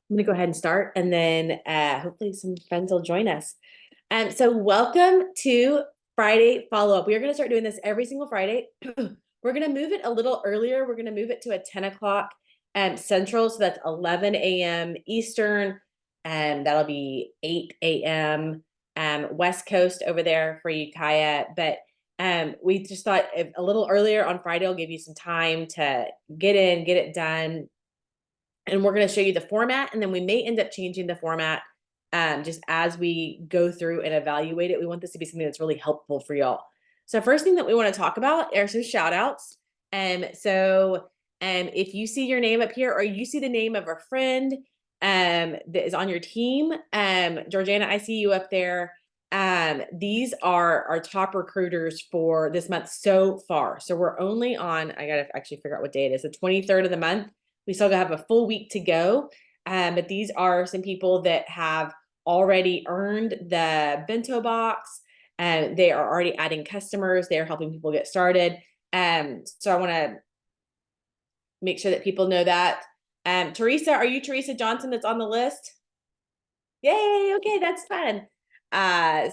I'm gonna go ahead and start, and then hopefully some friends will join us. So welcome to Friday follow-up. We are gonna start doing this every single Friday. We're gonna move it a little earlier. We're gonna move it to a 10 o'clock Central, so that's 11 a.m. Eastern, and that'll be 8 a.m. West Coast over there for you, Kaya. But we just thought if a little earlier on Friday will give you some time to get in, get it done, and we're going to show you the format, and then we may end up changing the format just as we go through and evaluate it. We want this to be something that's really helpful for y'all. So first thing that we want to talk about are some shout outs. If you see your name up here, or you see the name of a friend that is on your team, Georgiana, I see you up there. These are our top recruiters for this month so far. So we're only on, I got to actually figure out what day it is, the 23rd of the month. We still have a full week to go. But these are some people that have already earned the bento box. They are already adding customers. They are helping people get started. So I want to make sure that people know that. Teresa, are you Teresa Johnson that's on the list? Yay, okay, that's fun.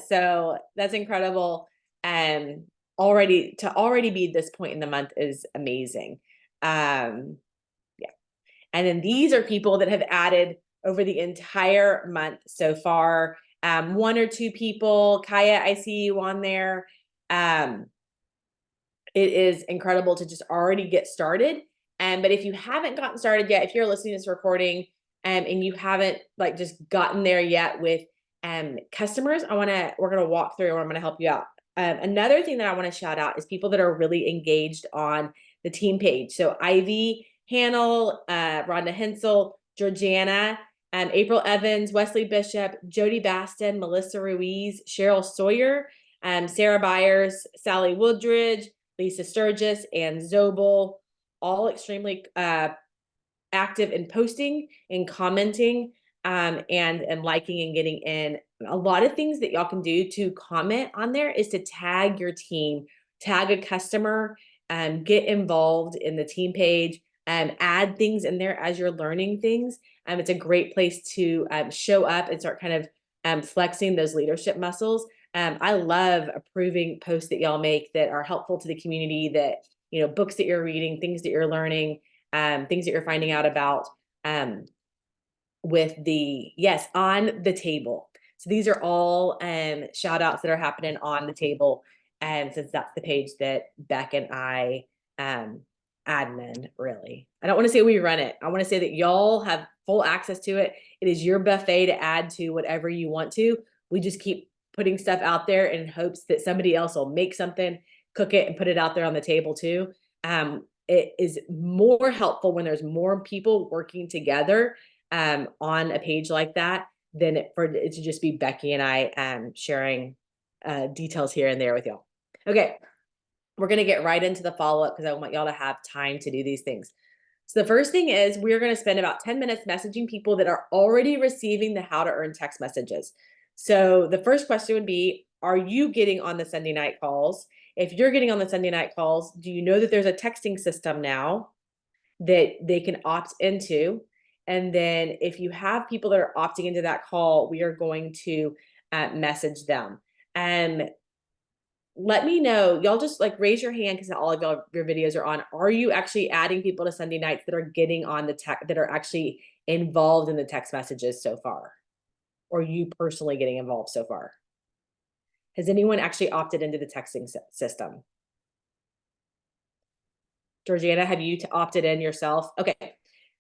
So that's incredible. Already be at this point in the month is amazing. And then these are people that have added over the entire month so far. One or two people. Kaya, I see you on there. It is incredible to just already get started. But if you haven't gotten started yet, if you're listening to this recording and you haven't like just gotten there yet with customers, we're gonna walk through, or I'm gonna help you out. Another thing that I want to shout out is people that are really engaged on the team page. So Ivy Hannell, Rhonda Hensel, Georgiana, April Evans, Wesley Bishop, Jody Baston, Melissa Ruiz, Cheryl Sawyer, Sarah Byers, Sally Woodridge, Lisa Sturgis, and Zobel, all extremely active in posting and commenting and liking and getting in. A lot of things that y'all can do to comment on there is to tag your team, tag a customer, get involved in the team page, add things in there as you're learning things. It's a great place to show up and start kind of flexing those leadership muscles. I love approving posts that y'all make that are helpful to the community, that, books that you're reading, things that you're learning, things that you're finding out about with yes, on the table. So these are all shout outs that are happening on the table. And since that's the page that Beck and I admin, really. I don't want to say we run it. I want to say that y'all have full access to it. It is your buffet to add to whatever you want to. We just keep putting stuff out there in hopes that somebody else will make something, cook it, and put it out there on the table too. It is more helpful when there's more people working together on a page like that than for it to just be Becky and I sharing details here and there with y'all. Okay, we're going to get right into the follow-up because I want y'all to have time to do these things. So the first thing is we're going to spend about 10 minutes messaging people that are already receiving the how to earn text messages. So the first question would be, are you getting on the Sunday night calls? If you're getting on the Sunday night calls, do you know that there's a texting system now that they can opt into? And then if you have people that are opting into that call, we are going to message them. And let me know, y'all just like raise your hand because all of your videos are on. Are you actually adding people to Sunday nights that are getting on the tech, that are actually involved in the text messages so far? Or you personally getting involved so far? Has anyone actually opted into the texting system? Georgiana, have you opted in yourself? Okay.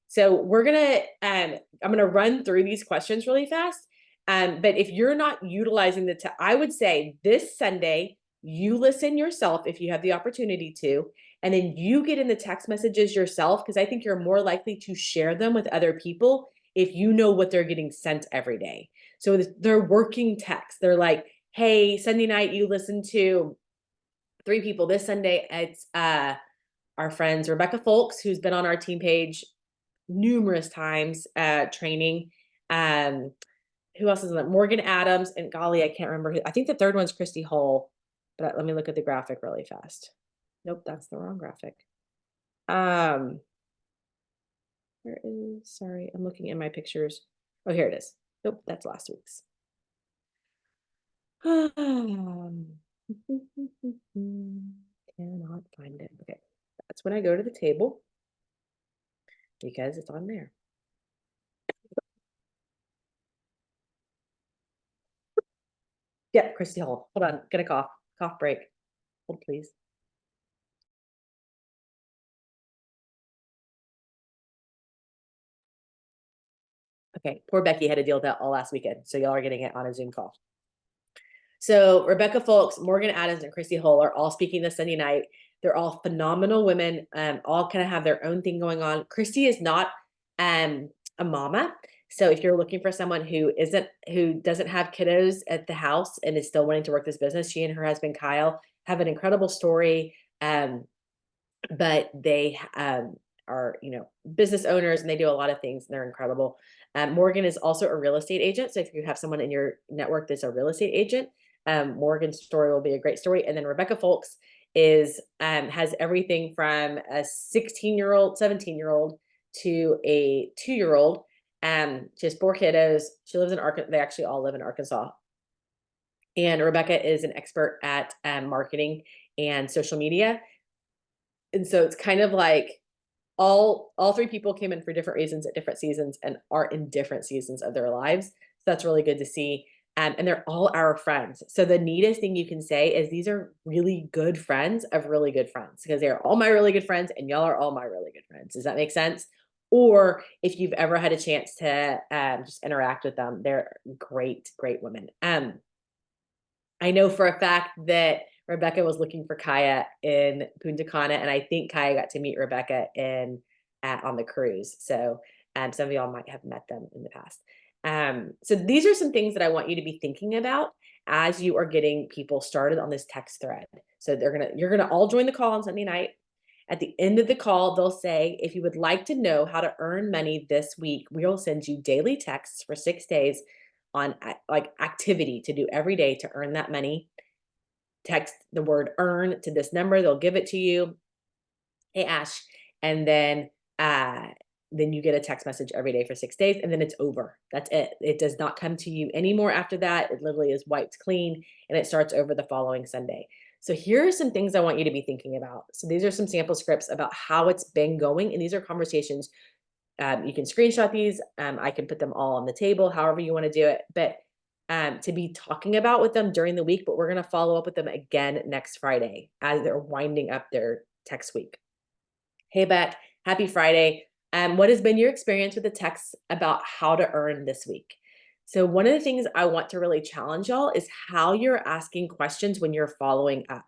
So we're gonna, I'm gonna run through these questions really fast. But if you're not utilizing I would say this Sunday, you listen yourself if you have the opportunity to, and then you get in the text messages yourself, because I think you're more likely to share them with other people if you know what they're getting sent every day. So they're working text. They're like, hey, Sunday night, you listen to 3 people. This Sunday, it's our friends, Rebecca Folks, who's been on our team page numerous times training. Who else is in that? Morgan Adams, and golly, I can't remember. I think the third one's Christy Hull, but let me look at the graphic really fast. Nope, that's the wrong graphic. Where is, sorry, I'm looking in my pictures. Oh, here it is. Nope, that's last week's. Cannot find it. Okay, that's when I go to the table because it's on there. Yeah, Christy Hall. Hold on, get a cough. Cough break. Hold, please. Okay, poor Becky had to deal with that all last weekend, so y'all are getting it on a Zoom call. So Rebecca Folks, Morgan Adams, and Christy Hull are all speaking this Sunday night. They're all phenomenal women, all kind of have their own thing going on. Christy is not a mama. So if you're looking for someone who doesn't have kiddos at the house and is still wanting to work this business, she and her husband Kyle have an incredible story. But they are, business owners, and they do a lot of things, and they're incredible. Morgan is also a real estate agent. So if you have someone in your network that's a real estate agent, Morgan's story will be a great story. And then Rebecca Folks has everything from a 16-year-old, 17-year-old to a 2-year-old. She has 4 kiddos. She lives in Arkansas. They actually all live in Arkansas. And Rebecca is an expert at marketing and social media. And so it's kind of like all 3 people came in for different reasons at different seasons and are in different seasons of their lives. So that's really good to see. And they're all our friends. So the neatest thing you can say is these are really good friends of really good friends, because they're all my really good friends and y'all are all my really good friends. Does that make sense? Or if you've ever had a chance to just interact with them, they're great, great women. I know for a fact that Rebecca was looking for Kaya in Punta Cana, and I think Kaya got to meet Rebecca on the cruise. So some of y'all might have met them in the past. So these are some things that I want you to be thinking about as you are getting people started on this text thread. So you're gonna all join the call on Sunday night. At the end of the call, they'll say, if you would like to know how to earn money this week, we will send you daily texts for 6 days on like activity to do every day to earn that money. Text the word earn to this number. They'll give it to you. Hey, Ash. And then you get a text message every day for 6 days, and then it's over. That's it. It does not come to you anymore after that. It literally is wiped clean, and it starts over the following Sunday. So here are some things I want you to be thinking about. So these are some sample scripts about how it's been going, and these are conversations. You can screenshot these. I can put them all on the table, however you want to do it. But to be talking about with them during the week, but we're going to follow up with them again next Friday as they're winding up their text week. Hey, Beck, happy Friday. What has been your experience with the texts about how to earn this week? So one of the things I want to really challenge y'all is how you're asking questions when you're following up.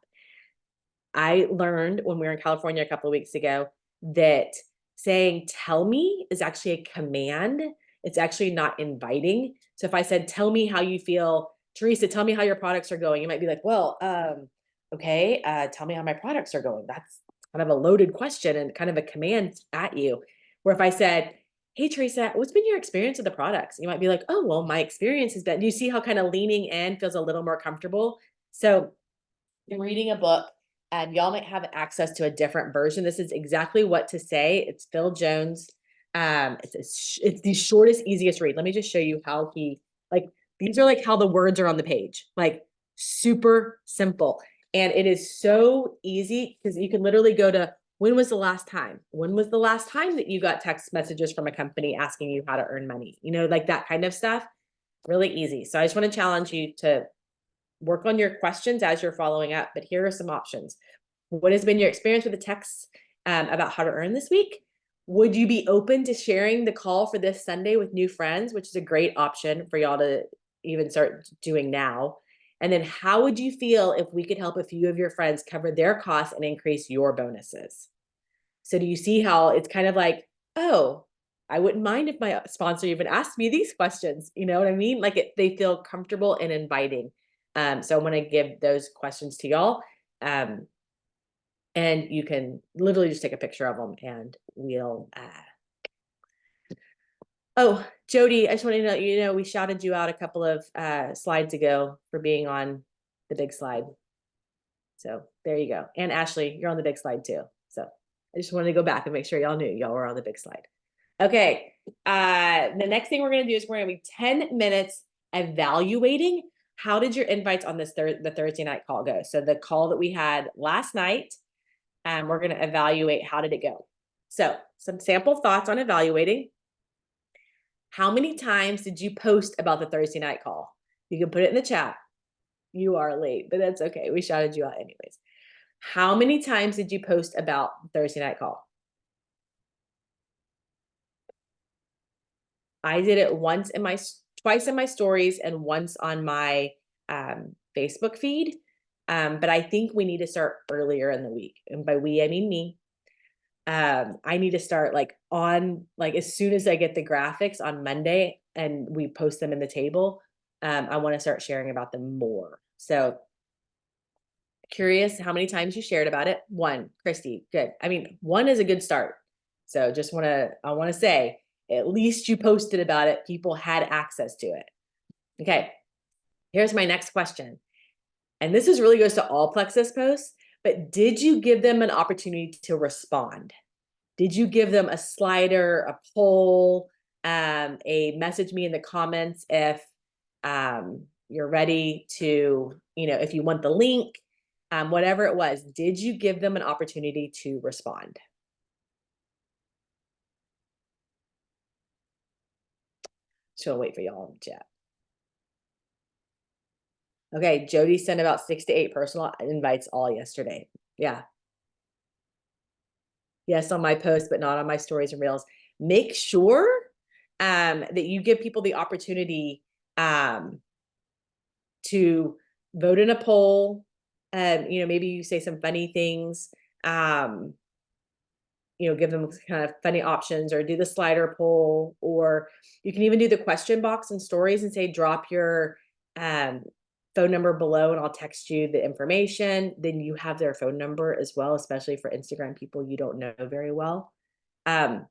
I learned when we were in California a couple of weeks ago that saying tell me is actually a command. It's actually not inviting. So if I said, tell me how you feel, Teresa, tell me how your products are going. You might be like, well, okay, tell me how my products are going. That's kind of a loaded question and kind of a command at you. Where if I said, hey, Teresa, what's been your experience with the products? You might be like, oh, well, my experience has been, do you see how kind of leaning in feels a little more comfortable? So I'm reading a book, and y'all might have access to a different version. This is exactly what to say. It's Phil Jones. It's the shortest, easiest read. Let me just show you how these are like how the words are on the page, like super simple. And it is so easy because you can literally go to, when was the last time? When was the last time that you got text messages from a company asking you how to earn money? Like that kind of stuff. Really easy. So I just want to challenge you to work on your questions as you're following up, but here are some options. What has been your experience with the texts about how to earn this week? Would you be open to sharing the call for this Sunday with new friends, which is a great option for y'all to even start doing now? And then how would you feel if we could help a few of your friends cover their costs and increase your bonuses? So do you see how it's kind of like, oh, I wouldn't mind if my sponsor even asked me these questions. You know what I mean? Like they feel comfortable and inviting. So I want to give those questions to y'all. And you can literally just take a picture of them and we'll, oh, Jody, I just want to know, we shouted you out a couple of slides ago for being on the big slide. So there you go. And Ashley, you're on the big slide too. So I just wanted to go back and make sure y'all knew y'all were on the big slide. Okay. The next thing we're going to do is we're going to be 10 minutes evaluating how did your invites on this the Thursday night call go. So the call that we had last night, we're going to evaluate how did it go. So some sample thoughts on evaluating. How many times did you post about the Thursday night call? You can put it in the chat. You are late, but that's okay. We shouted you out anyways. How many times did you post about Thursday night call? I did it twice in my stories and once on my Facebook feed. But I think we need to start earlier in the week. And by we, I mean me. I need to start like as soon as I get the graphics on Monday and we post them in the table, I want to start sharing about them more. So curious how many times you shared about it. 1, Christy, good. I mean, 1 is a good start. So I want to say, at least you posted about it. People had access to it. Okay, here's my next question. And this really goes to all Plexus posts, but did you give them an opportunity to respond? Did you give them a slider, a poll, a message me in the comments if you're ready to, if you want the link, whatever it was, did you give them an opportunity to respond? So I'll wait for y'all in chat. Okay, Jody sent about 6 to 8 personal invites all yesterday. Yeah. Yes, on my post, but not on my stories and reels. Make sure that you give people the opportunity to vote in a poll. Maybe you say some funny things. Give them kind of funny options, or do the slider poll, or you can even do the question box in stories and say, drop your phone number below and I'll text you the information. Then you have their phone number as well, especially for Instagram people you don't know very well. I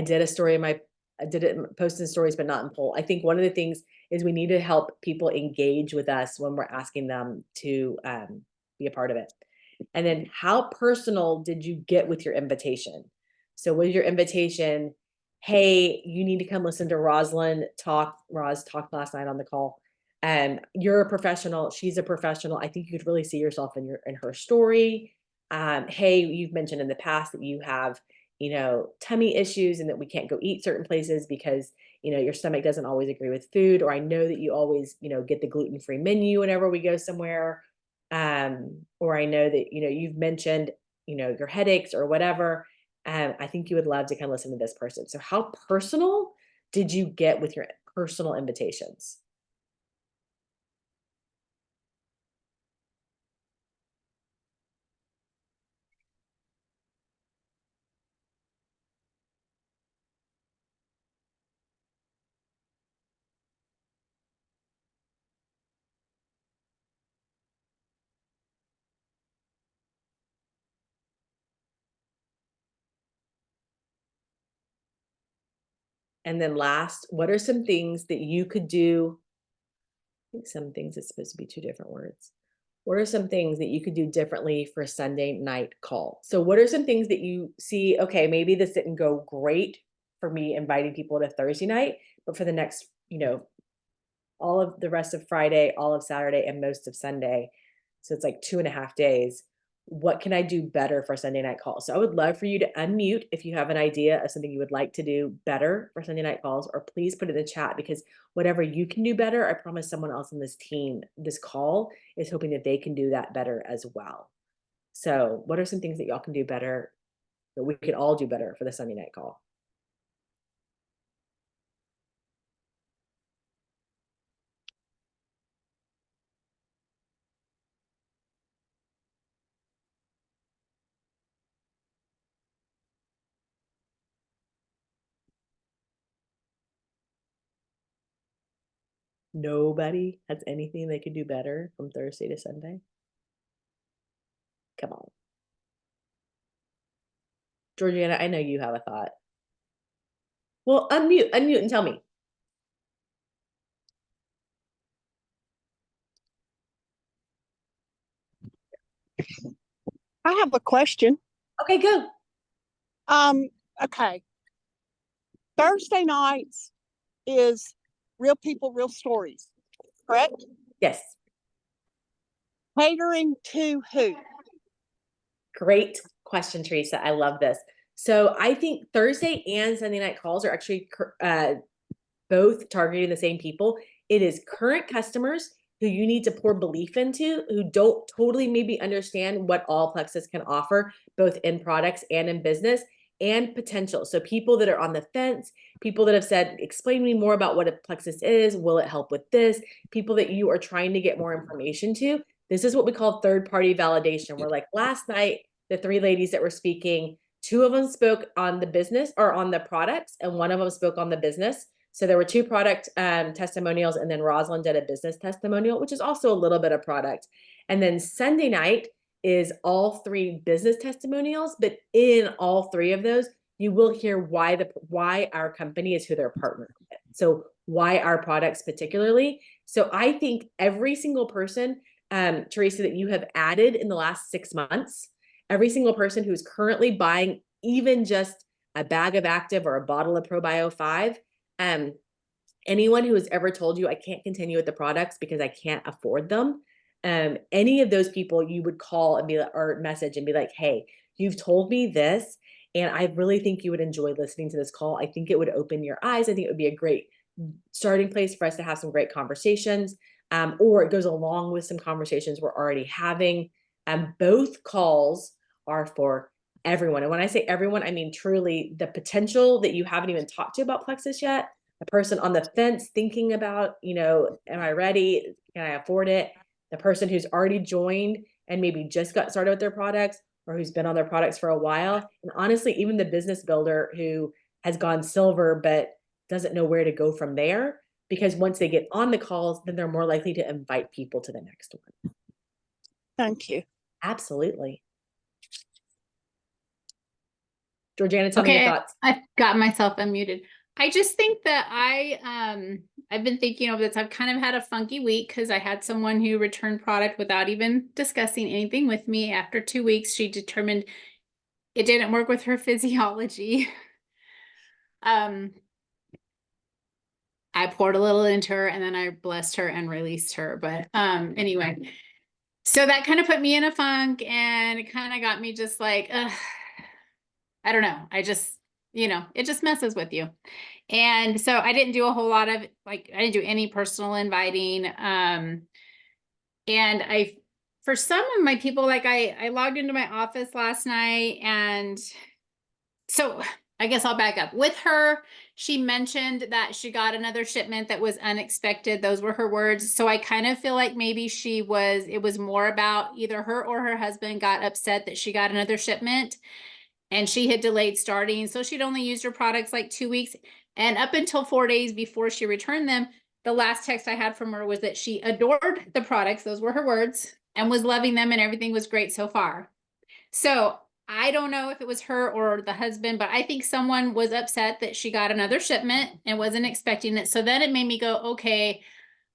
did a story I did it post in stories, but not in poll. I think one of the things is we need to help people engage with us when we're asking them to be a part of it. And then how personal did you get with your invitation? So was your invitation, hey, you need to come listen to Roz talk last night on the call. You're a professional, she's a professional. I think you could really see yourself in her story. Hey, you've mentioned in the past that you have, tummy issues and that we can't go eat certain places because, your stomach doesn't always agree with food. Or I know that you always, get the gluten-free menu whenever we go somewhere. Or I know that, you've mentioned, your headaches or whatever. I think you would love to kind of listen to this person. So how personal did you get with your personal invitations? And then last, what are some things that you could do? I think some things it's supposed to be 2 different words. What are some things that you could do differently for Sunday night call? So what are some things that you see, okay, maybe this didn't go great for me inviting people to Thursday night, but for the next, all of the rest of Friday, all of Saturday, and most of Sunday. So it's like 2.5 days. What can I do better for Sunday night calls? So I would love for you to unmute if you have an idea of something you would like to do better for Sunday night calls, or please put it in the chat, because whatever you can do better, I promise someone else in this team, this call is hoping that they can do that better as well. So what are some things that y'all can do better, that we could all do better for the Sunday night call? Nobody has anything they could do better from Thursday to Sunday? Come on. Georgiana, I know you have a thought. Well, unmute and tell me. I have a question. Okay, go. Okay. Thursday nights is Real People, Real Stories, correct? Yes. Catering to who? Great question, Teresa. I love this. So I think Thursday and Sunday night calls are actually both targeting the same people. It is current customers who you need to pour belief into, who don't totally maybe understand what all Plexus can offer, both in products and in business, and potential. So people that are on the fence, people that have said, explain to me more about what a Plexus is. Will it help with this? People that you are trying to get more information to. This is what we call third-party validation. Where like last night, the three ladies that were speaking, two of them spoke on the business or on the products, and one of them spoke on the business. So there were two product testimonials, and then Rosalind did a business testimonial, which is also a little bit of product. And then Sunday night is all three business testimonials, but in all three of those, you will hear why our company is who they're partnered with. So why our products particularly. So I think every single person, Teresa, that you have added in the last 6 months, every single person who's currently buying even just a bag of Active or a bottle of ProBio 5, anyone who has ever told you I can't continue with the products because I can't afford them, any of those people you would call and be like, or message and be like, hey, you've told me this, and I really think you would enjoy listening to this call. I think it would open your eyes. I think it would be a great starting place for us to have some great conversations, or it goes along with some conversations we're already having. Both calls are for everyone. And when I say everyone, I mean truly the potential that you haven't even talked to about Plexus yet, the person on the fence thinking about, am I ready? Can I afford it? The person who's already joined and maybe just got started with their products, or who's been on their products for a while. And honestly, even the business builder who has gone silver but doesn't know where to go from there, because once they get on the calls, then they're more likely to invite people to the next one. Thank you. Absolutely. Georgiana, tell me your thoughts. I've got myself unmuted. I just think that I've been thinking over this. I've kind of had a funky week because I had someone who returned product without even discussing anything with me. After 2 weeks, she determined it didn't work with her physiology. I poured a little into her and then I blessed her and released her. But anyway, so that kind of put me in a funk, and it kind of got me just like, I don't know. I just, it just messes with you. And so I didn't do a whole lot of, I didn't do any personal inviting. And for some of my people, I logged into my office last night, and so I guess I'll back up. With her, she mentioned that she got another shipment that was unexpected. Those were her words. So I kind of feel like maybe it was more about either her or her husband got upset that she got another shipment and she had delayed starting. So she'd only used her products like 2 weeks. And up until 4 days before she returned them, the last text I had from her was that she adored the products. Those were her words, and was loving them, and everything was great so far. So I don't know if it was her or the husband, but I think someone was upset that she got another shipment and wasn't expecting it. So then it made me go, okay,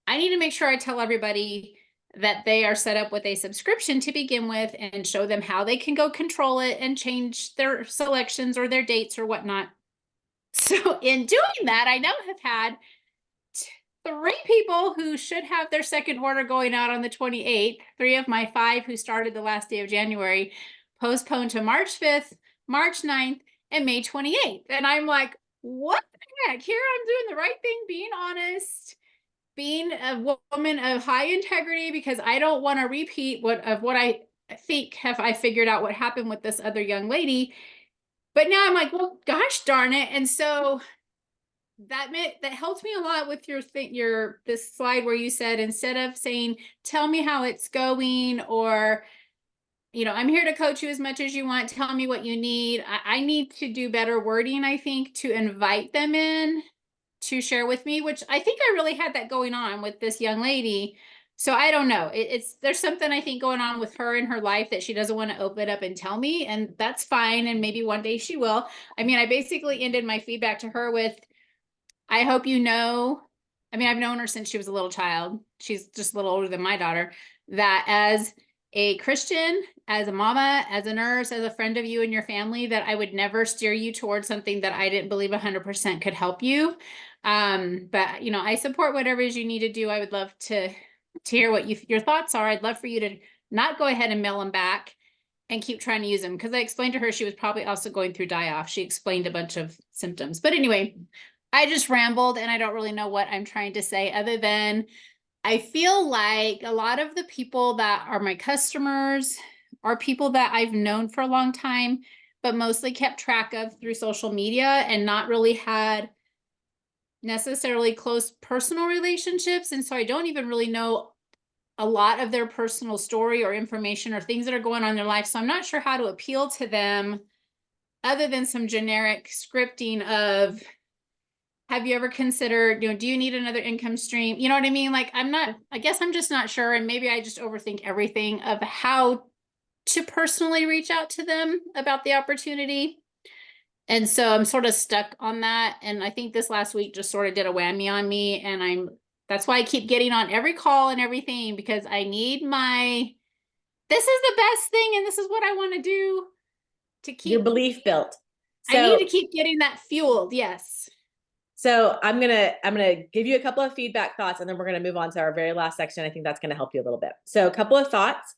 I need to make sure I tell everybody that they are set up with a subscription to begin with, and show them how they can go control it and change their selections or their dates or whatnot. So in doing that, I now have had 3 people who should have their second order going out on the 28th. 3 of my 5 who started the last day of January postponed to March 5th, March 9th, and May 28th. And I'm like, what the heck? Here I'm doing the right thing, being honest, being a woman of high integrity, because I don't want to repeat what I think have I figured out what happened with this other young lady. But now I'm like, well, gosh darn it. And so that helped me a lot with this slide where you said, instead of saying, tell me how it's going, or, I'm here to coach you as much as you want, tell me what you need. I need to do better wording, I think, to invite them in to share with me, which I think I really had that going on with this young lady. So I don't know. There's something I think going on with her in her life that she doesn't want to open up and tell me, and that's fine. And maybe one day she will. I mean, I basically ended my feedback to her with, I hope you know, I've known her since she was a little child. She's just a little older than my daughter. That as a Christian, as a mama, as a nurse, as a friend of you and your family, that I would never steer you towards something that I didn't believe 100% could help you. But you know, I support whatever it is you need to do. I would love to hear what your thoughts are. I'd love for you to not go ahead and mail them back and keep trying to use them, because I explained to her she was probably also going through die-off. She explained a bunch of symptoms. But anyway, I just rambled and I don't really know what I'm trying to say other than I feel like a lot of the people that are my customers are people that I've known for a long time, but mostly kept track of through social media and not really had necessarily close personal relationships. And so I don't even really know a lot of their personal story or information or things that are going on in their life. So I'm not sure how to appeal to them other than some generic scripting of, have you ever considered, do you need another income stream? You know what I mean? Like, I guess I'm just not sure. And maybe I just overthink everything of how to personally reach out to them about the opportunity. And so I'm sort of stuck on that. And I think this last week just sort of did a whammy on me. And that's why I keep getting on every call and everything, because I need this is the best thing. And this is what I want to do to keep Your belief built. I need to keep getting that fueled. Yes. So I'm gonna give you a couple of feedback thoughts, and then we're gonna move on to our very last section. I think that's gonna help you a little bit. So a couple of thoughts.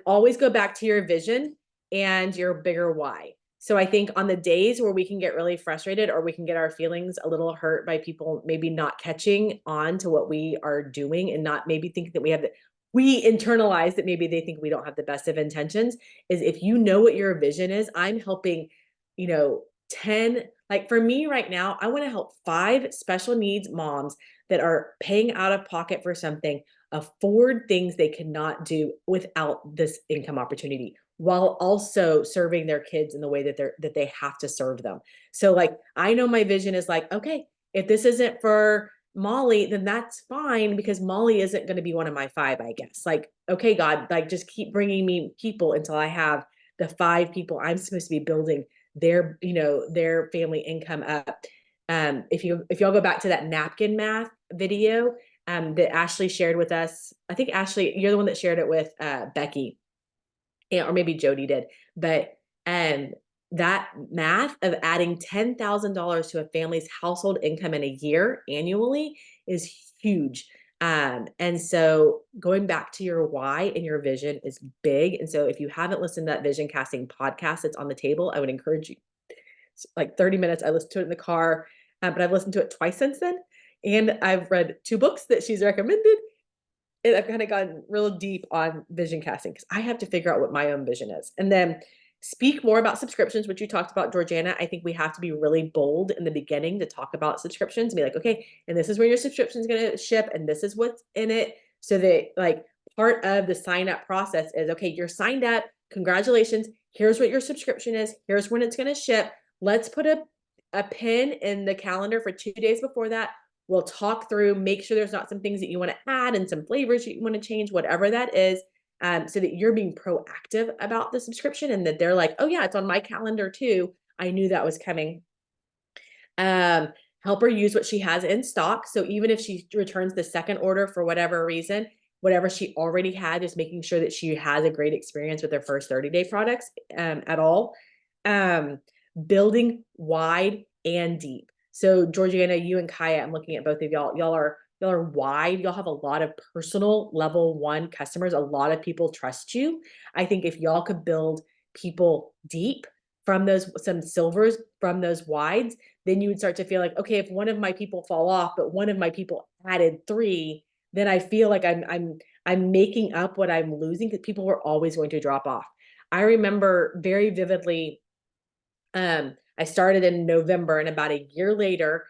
Always go back to your vision and your bigger why. So I think on the days where we can get really frustrated, or we can get our feelings a little hurt by people maybe not catching on to what we are doing and not maybe thinking that we internalize that maybe they think we don't have the best of intentions, is if you know what your vision is. I'm helping, 10, like for me right now, I want to help 5 special needs moms that are paying out of pocket for something afford things they cannot do without this income opportunity, while also serving their kids in the way that they have to serve them. So like, I know my vision is like, okay, if this isn't for Molly, then that's fine, because Molly isn't going to be one of my 5, I guess. Like, okay, God, like just keep bringing me people until I have the 5 people I'm supposed to be building their family income up. If y'all go back to that napkin math video that Ashley shared with us, I think Ashley, you're the one that shared it with Becky, or maybe Jody did, but that math of adding $10,000 to a family's household income in a year annually is huge. And so going back to your why and your vision is big. And so if you haven't listened to that vision casting podcast that's on the table, I would encourage you. It's like 30 minutes. I listened to it in the car, but I've listened to it twice since then. And I've read 2 books that she's recommended. And I've kind of gone real deep on vision casting, because I have to figure out what my own vision is. And then speak more about subscriptions, which you talked about, Georgiana. I think we have to be really bold in the beginning to talk about subscriptions and be like, okay, and this is where your subscription is going to ship, and this is what's in it. So that like part of the sign up process is, okay, you're signed up. Congratulations. Here's what your subscription is. Here's when it's going to ship. Let's put a pin in the calendar for 2 days before that. We'll talk through, make sure there's not some things that you want to add and some flavors you want to change, whatever that is. So that you're being proactive about the subscription, and that they're like, oh yeah, it's on my calendar too. I knew that was coming. Help her use what she has in stock. So even if she returns the second order for whatever reason, whatever she already had, just making sure that she has a great experience with their first 30-day products at all. Building wide and deep. So Georgiana, you and Kaya, I'm looking at both of y'all. Y'all are wide. Y'all have a lot of personal level 1 customers. A lot of people trust you. I think if y'all could build people deep from some silvers from those wides, then you would start to feel like, okay, if one of my people fall off, but one of my people added 3, then I feel like I'm making up what I'm losing, because people were always going to drop off. I remember very vividly, I started in November, and about a year later,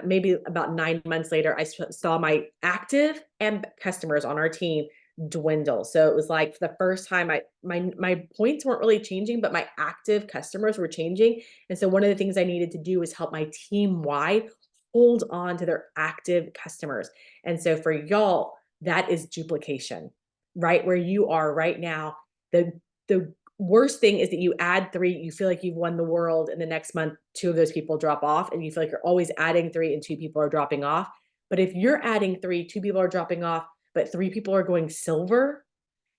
maybe about 9 months later, I saw my active and customers on our team dwindle. So it was like, for the first time, my points weren't really changing, but my active customers were changing. And so one of the things I needed to do was help my team wide hold on to their active customers. And so for y'all, that is duplication, right? Where you are right now. The worst thing is that you add 3, you feel like you've won the world, and the next month 2 of those people drop off, and you feel like you're always adding 3 and 2 people are dropping off. But if you're adding 3, 2 people are dropping off, but 3 people are going silver,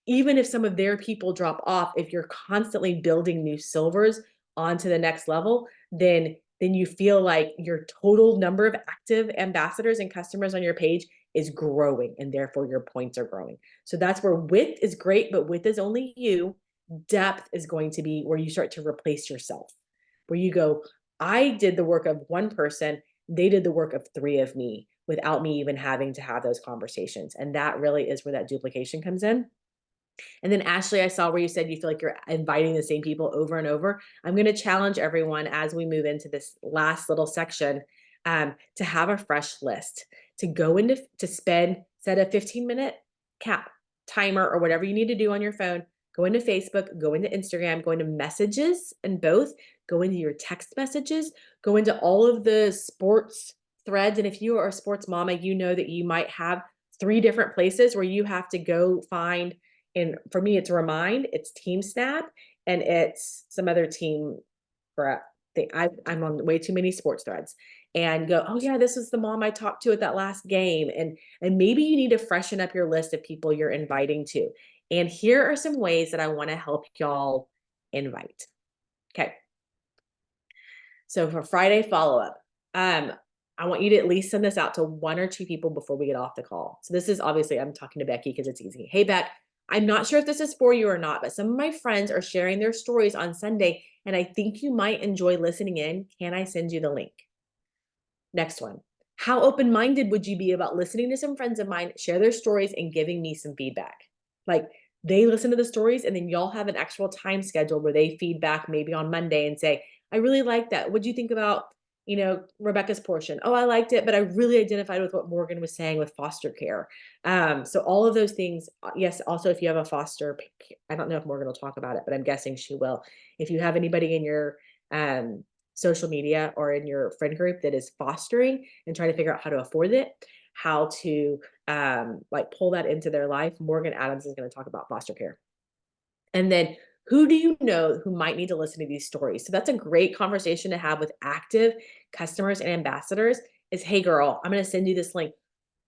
even if some of their people drop off, if you're constantly building new silvers onto the next level, then you feel like your total number of active ambassadors and customers on your page is growing, and therefore your points are growing. So that's where width is great, but width is only you. Depth is going to be where you start to replace yourself, where you go, I did the work of one person, they did the work of 3 of me without me even having to have those conversations. And that really is where that duplication comes in. And then Ashley, I saw where you said you feel like you're inviting the same people over and over. I'm going to challenge everyone as we move into this last little section to have a fresh list, to go into, to set a 15-minute cap timer or whatever you need to do on your phone. Go into Facebook, go into Instagram, go into messages and both, go into your text messages, go into all of the sports threads. And if you are a sports mama, you know that you might have 3 different places where you have to go find. And for me, it's Remind, it's Team Snap, and it's some other team for thing. I'm on way too many sports threads and go, oh yeah, this is the mom I talked to at that last game. And maybe you need to freshen up your list of people you're inviting to. And here are some ways that I want to help y'all invite. Okay. So for Friday follow-up, I want you to at least send this out to 1 or 2 people before we get off the call. So this is obviously, I'm talking to Becky because it's easy. Hey, Beck, I'm not sure if this is for you or not, but some of my friends are sharing their stories on Sunday, and I think you might enjoy listening in. Can I send you the link? Next one. How open-minded would you be about listening to some friends of mine share their stories and giving me some feedback? Like they listen to the stories and then y'all have an actual time schedule where they feedback maybe on Monday and say, I really like that. What'd you think about, Rebecca's portion? Oh, I liked it, but I really identified with what Morgan was saying with foster care. So all of those things, yes. Also, if you have a foster, I don't know if Morgan will talk about it, but I'm guessing she will. If you have anybody in your social media or in your friend group that is fostering and trying to figure out how to afford it, how to like pull that into their life, Morgan Adams is going to talk about foster care. And then who do you know who might need to listen to these stories? So that's a great conversation to have with active customers and ambassadors is, hey girl, I'm going to send you this link.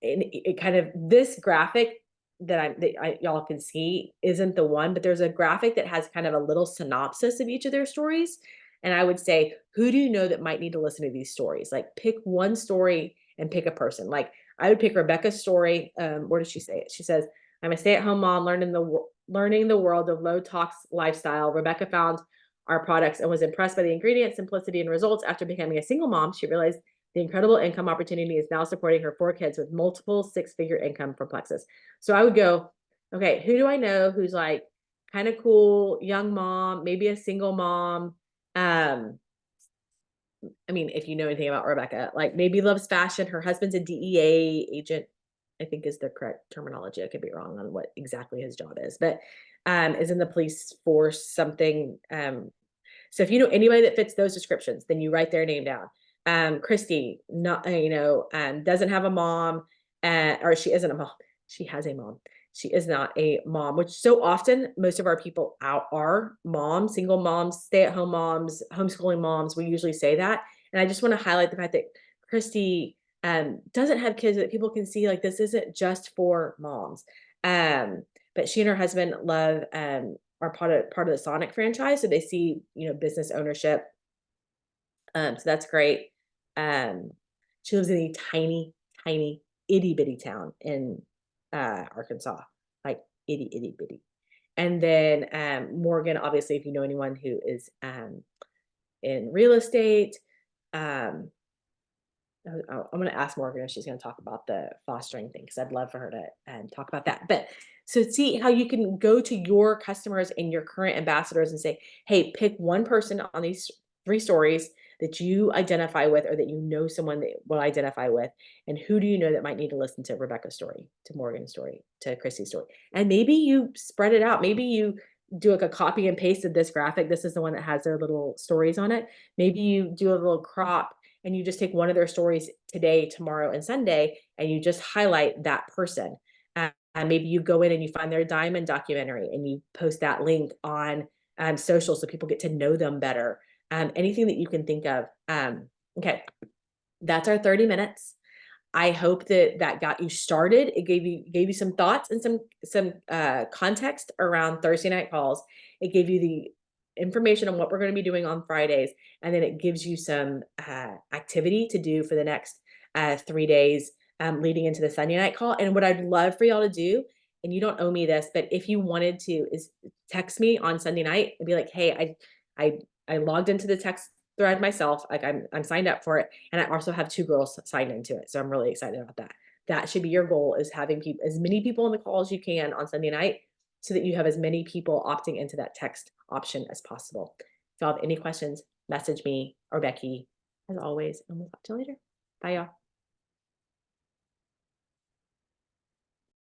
And it kind of, this graphic that y'all can see isn't the one, but there's a graphic that has kind of a little synopsis of each of their stories. And I would say, who do you know that might need to listen to these stories? Like pick one story and pick a person. Like I would pick Rebecca's story. Where does she say it? She says, I'm a stay-at-home mom learning the world of low tox lifestyle. Rebecca found our products and was impressed by the ingredients, simplicity, and results. After becoming a single mom, she realized the incredible income opportunity is now supporting her 4 kids with multiple 6-figure income from Plexus. So I would go, okay, who do I know who's like kind of cool, young mom, maybe a single mom? I mean, if you know anything about Rebecca, like maybe loves fashion. Her husband's a DEA agent, I think is the correct terminology. I could be wrong on what exactly his job is, but is in the police force, something. So if you know anybody that fits those descriptions, then you write their name down. Christy, not, doesn't have a mom, or she isn't a mom. She has a mom. She is not a mom, which so often most of our people out are moms, single moms, stay-at-home moms, homeschooling moms. We usually say that. And I just want to highlight the fact that Christy doesn't have kids, that people can see like this isn't just for moms. But she and her husband love are part of the Sonic franchise. So they see, business ownership. So that's great. She lives in a tiny, tiny, itty bitty town in Arkansas, like itty bitty. And then Morgan, obviously, if you know anyone who is in real estate, I'm going to ask Morgan if she's going to talk about the fostering thing, because I'd love for her to talk about that. But so see how you can go to your customers and your current ambassadors and say, hey, pick one person on these 3 stories that you identify with, or that you know someone that will identify with. And who do you know that might need to listen to Rebecca's story, to Morgan's story, to Christy's story? And maybe you spread it out. Maybe you do like a copy and paste of this graphic. This is the one that has their little stories on it. Maybe you do a little crop and you just take one of their stories today, tomorrow, and Sunday, and you just highlight that person. And maybe you go in and you find their diamond documentary and you post that link on social so people get to know them better. Anything that you can think of. Okay, that's our 30 minutes. I hope that that got you started. It gave you some thoughts and some context around Thursday night calls. It gave you the information on what we're going to be doing on Fridays, and then it gives you some activity to do for the next 3 days leading into the Sunday night call. And what I'd love for y'all to do, and you don't owe me this, but if you wanted to, is text me on Sunday night and be like, "Hey, I logged into the text thread myself. Like I'm signed up for it, and I also have 2 girls signed into it. So I'm really excited about that." That should be your goal, is having people, as many people in the call as you can on Sunday night, so that you have as many people opting into that text option as possible. If y'all have any questions, message me or Becky as always, and we'll talk to you later. Bye y'all.